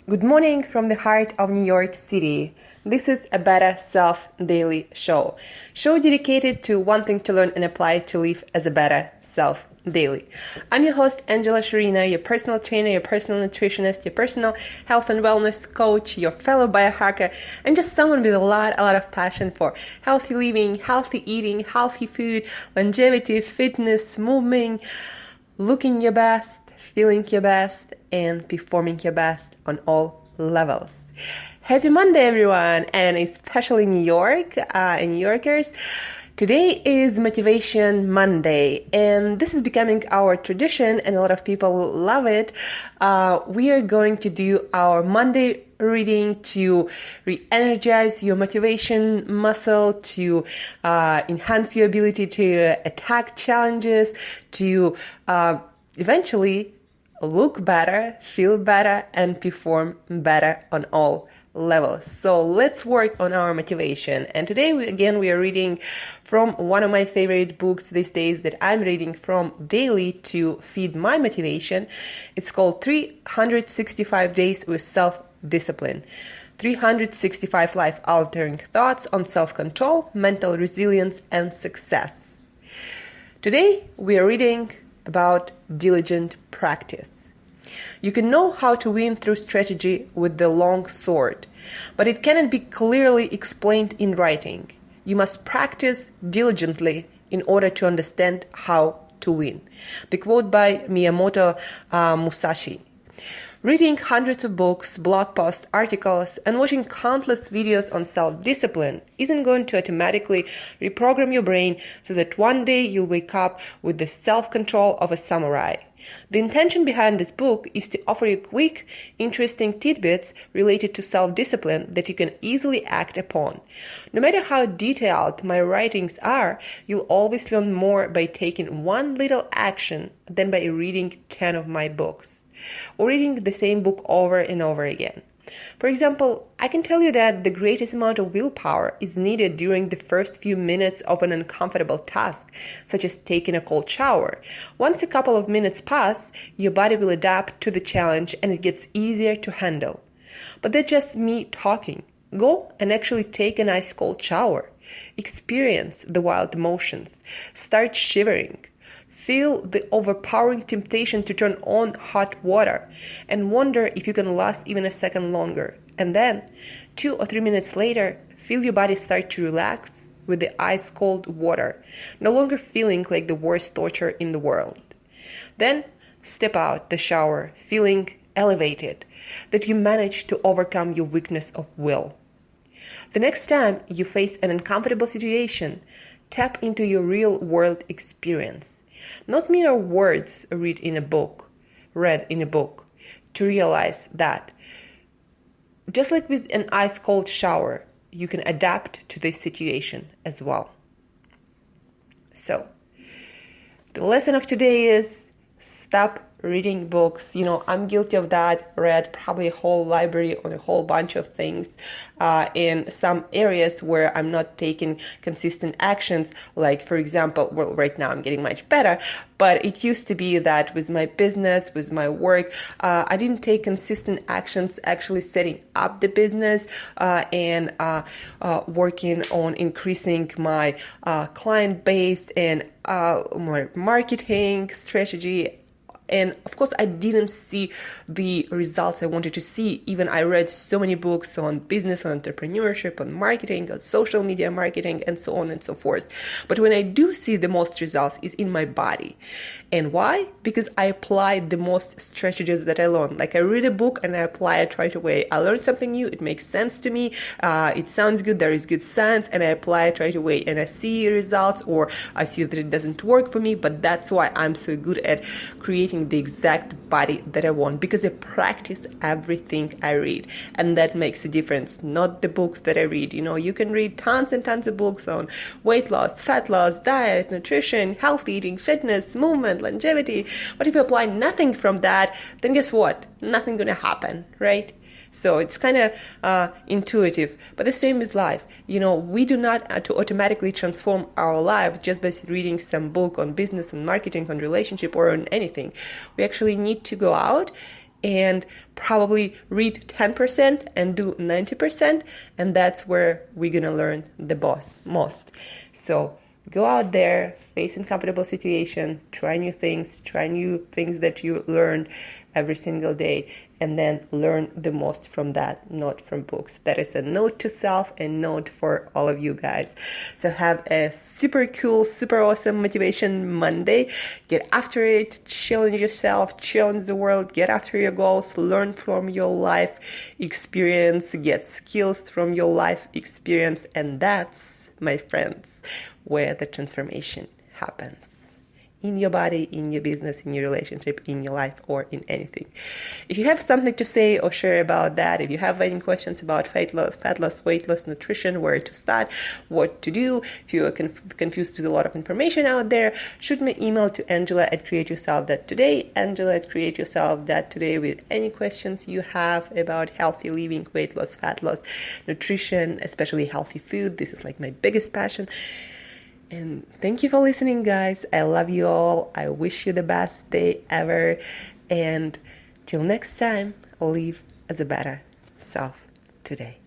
Good morning from the heart of New York City. This is a Better Self Daily Show dedicated to wanting to learn and apply to live as a better self daily. I'm your host, Shurina, your personal trainer, your personal nutritionist, your personal health and wellness coach, your fellow biohacker, and just someone with a lot of passion for healthy living, healthy eating, healthy food, longevity, fitness, moving, looking your best, feeling your best, and performing your best on all levels. Happy Monday, everyone, and especially New York and New Yorkers. Today is Motivation Monday, and this is becoming our tradition, and a lot of people love it. We are going to do our Monday reading to re-energize your motivation muscle, to enhance your ability to attack challenges, to eventually look better, feel better, and perform better on all levels. So let's work on our motivation. And today, we are reading from one of my favorite books these days that I'm reading from daily to feed my motivation. It's called 365 Days with Self-Discipline. 365 life-altering thoughts on self-control, mental resilience, and success. Today, we are reading about diligent practice. You can know how to win through strategy with the long sword, but it cannot be clearly explained in writing. You must practice diligently in order to understand how to win. The quote by Miyamoto Musashi. Reading hundreds of books, blog posts, articles, and watching countless videos on self-discipline isn't going to automatically reprogram your brain so that one day you'll wake up with the self-control of a samurai. The intention behind this book is to offer you quick, interesting tidbits related to self-discipline that you can easily act upon. No matter how detailed my writings are, you'll always learn more by taking one little action than by reading 10 of my books, or reading the same book over and over again. For example, I can tell you that the greatest amount of willpower is needed during the first few minutes of an uncomfortable task, such as taking a cold shower. Once a couple of minutes pass, your body will adapt to the challenge and it gets easier to handle. But that's just me talking. Go and actually take an ice cold shower. Experience the wild emotions. Start shivering. Feel the overpowering temptation to turn on hot water and wonder if you can last even a second longer. And then, 2 or 3 minutes later, feel your body start to relax with the ice-cold water, no longer feeling like the worst torture in the world. Then, step out the shower feeling elevated, that you managed to overcome your weakness of will. The next time you face an uncomfortable situation, tap into your real-world experience. Not mere words read in a book, to realize that just like with an ice-cold shower, you can adapt to this situation as well. So, the lesson of today is stop reading books. I'm guilty of that. Read probably a whole library on a whole bunch of things in some areas where I'm not taking consistent actions. Like, for example, right now I'm getting much better, but it used to be that with my business, with my work, I didn't take consistent actions actually setting up the business and working on increasing my client base and my marketing strategy. And of course, I didn't see the results I wanted to see. Even I read so many books on business, on entrepreneurship, on marketing, on social media marketing, and so on and so forth. But when I do see the most results is in my body. And why? Because I applied the most strategies that I learned. Like I read a book and I apply it right away. I learned something new. It makes sense to me. It sounds good. There is good sense. And I apply it right away. And I see results, or I see that it doesn't work for me. But that's why I'm so good at creating the exact body that I want, because I practice everything I read, and that makes a difference. Not the books that I read. You can read tons and tons of books on weight loss, fat loss, diet, nutrition, health eating, fitness, movement, longevity. But if you apply nothing from that, then guess what? Nothing gonna happen, right? So it's kind of intuitive, but the same is life. We do not to automatically transform our life just by reading some book on business and marketing, on relationship, or on anything. We actually need to go out and probably read 10% and do 90%, and that's where we're gonna learn the most. So go out there, face uncomfortable situation, try new things that you learn every single day, and then learn the most from that, not from books. That is a note to self and note for all of you guys. So have a super cool, super awesome Motivation Monday. Get after it, challenge yourself, challenge the world, get after your goals, learn from your life experience, get skills from your life experience, and that's, my friends, where the transformation happens. In your body, in your business, in your relationship, in your life, or in anything. If you have something to say or share about that, if you have any questions about fat loss, weight loss, nutrition, where to start, what to do, if you are confused with a lot of information out there, shoot me an email to Angela@createyourself.today, Angela@createyourself.today, with any questions you have about healthy living, weight loss, fat loss, nutrition, especially healthy food. This is like my biggest passion. And thank you for listening, guys. I love you all. I wish you the best day ever. And till next time, live as a better self today.